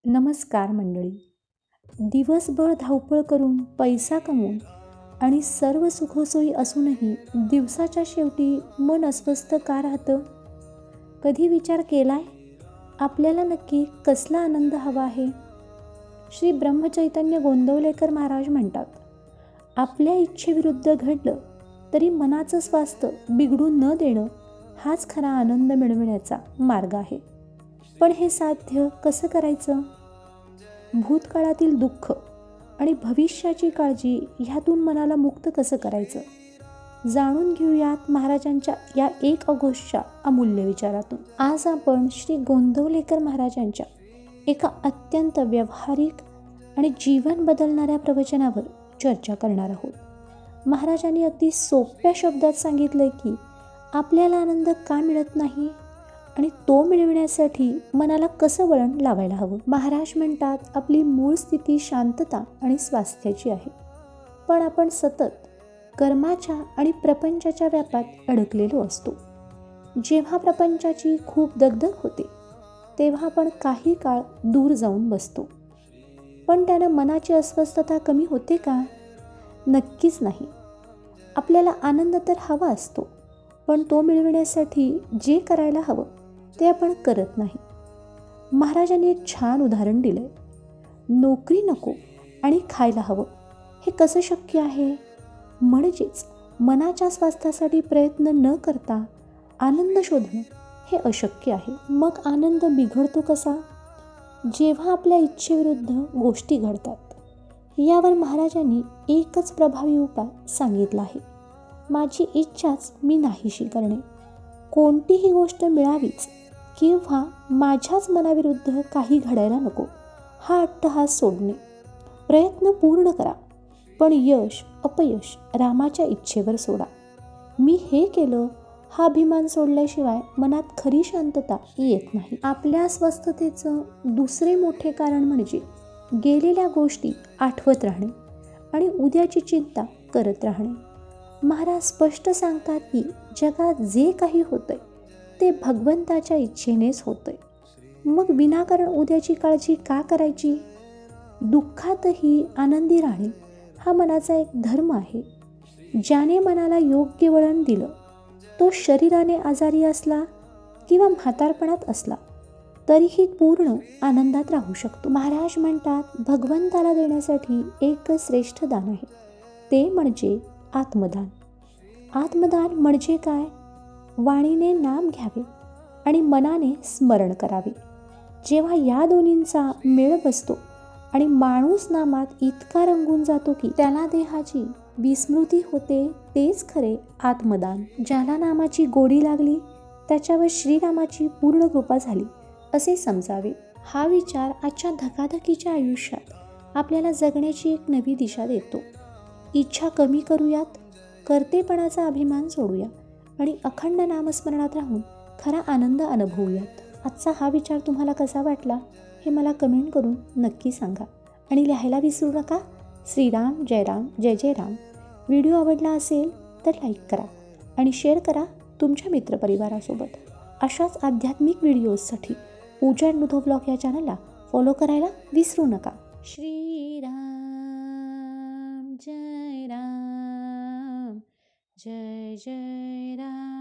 नमस्कार मंडळी. दिवसभर धावपळ करून पैसा कमवून आणि सर्व सुखसोयी असूनही दिवसाच्या शेवटी मन अस्वस्थ का राहतं? कधी विचार केलाय आपल्याला नक्की कसला आनंद हवा आहे? श्री ब्रह्मचैतन्य गोंदवलेकर महाराज म्हणतात, आपल्या इच्छेविरुद्ध घडलं तरी मनाचं स्वास्थ्य बिघडू न देणं हाच खरा आनंद मिळवण्याचा मार्ग आहे. पण हे साध्य कसं करायचं? भूतकाळातील दुःख आणि भविष्याची काळजी ह्यातून मनाला मुक्त कसं करायचं? जाणून घेऊयात महाराजांच्या या 1 ऑगस्टच्या अमूल्य विचारातून. आज आपण श्री गोंदवलेकर महाराजांच्या एका अत्यंत व्यावहारिक आणि जीवन बदलणाऱ्या प्रवचनावर चर्चा करणार आहोत. महाराजांनी अगदी सोप्या शब्दात सांगितलंय की आपल्याला आनंद का मिळत नाही आणि तो मिळविण्यासाठी मनाला कसं वळण लावायला हवं. महाराज म्हणतात, आपली मूळ स्थिती शांतता आणि स्वास्थ्याची आहे, पण आपण सतत कर्माच्या आणि प्रपंचाच्या व्यापात अडकलेलो असतो. जेव्हा प्रपंचाची खूप दगदग होते तेव्हा आपण काही काळ दूर जाऊन बसतो, पण त्यानं मनाची अस्वस्थता कमी होते का? नक्कीच नाही. आपल्याला आनंद तर हवा असतो, पण तो मिळविण्यासाठी जे करायला हवं ते आपण करत नाही. महाराजांनी एक छान उदाहरण दिलंय. नोकरी नको आणि खायला हवं, हे कसं शक्य आहे? म्हणजेच मनाच्या स्वास्थ्यासाठी प्रयत्न न करता आनंद शोधणं हे अशक्य आहे. मग आनंद बिघडतो कसा? जेव्हा आपल्या इच्छेविरुद्ध गोष्टी घडतात. यावर महाराजांनी एकच प्रभावी उपाय सांगितला आहे. माझी इच्छाच मी नाहीशी करणे. कोणतीही गोष्ट मिळावीच किंवा माझ्याच मनाविरुद्ध काही घडायला नको हा अट्टहास सोडणे. प्रयत्न पूर्ण करा, पण यश अपयश रामाच्या इच्छेवर सोडा. मी हे केलं हा अभिमान सोडल्याशिवाय मनात खरी शांतता येत नाही. आपल्या स्वस्थतेचं दुसरे मोठे कारण म्हणजे गेलेल्या गोष्टी आठवत राहणे आणि उद्याची चिंता करत राहणे. महाराज स्पष्ट सांगतात की जगात जे काही होतंय ते भगवंताच्या इच्छेनेच होतंय. मग विनाकारण उद्याची काळजी का करायची? दुःखातही आनंदी राहणे हा मनाचा एक धर्म आहे. ज्याने मनाला योग्य वळण दिलं तो शरीराने आजारी असला किंवा म्हातारपणात असला तरीही पूर्ण आनंदात राहू शकतो. महाराज म्हणतात, भगवंताला देण्यासाठी एकच श्रेष्ठ दान आहे, ते म्हणजे आत्मदान. आत्मदान म्हणजे काय? वाणीने नाम घ्यावे आणि मनाने स्मरण करावे. जेव्हा या दोन्हींचा मेळ बसतो आणि माणूस नामात इतका रंगून जातो की त्याला देहाची विस्मृती होते, तेच खरे आत्मदान. ज्याला नामाची गोडी लागली त्याच्यावर श्रीरामाची पूर्ण कृपा झाली असे समजावे. हा विचार आजच्या धकाधकीच्या आयुष्यात आपल्याला जगण्याची एक नवी दिशा देतो. इच्छा कमी करूयात, कर्तेपणाचा अभिमान सोडूया आणि अखंड नामस्मरणात राहून खरा आनंद अनुभवूयात. आजचा हा विचार तुम्हाला कसा वाटला हे मला कमेंट करून नक्की सांगा आणि लिहायला विसरू नका. श्रीराम जय राम जय जय राम. व्हिडिओ आवडला असेल तर लाईक करा आणि शेअर करा तुमच्या मित्रपरिवारासोबत. अशाच आध्यात्मिक व्हिडिओजसाठी पूजा अनुभव ब्लॉग या चॅनलला फॉलो करायला विसरू नका. श्रीराम जय राम जय जय राम.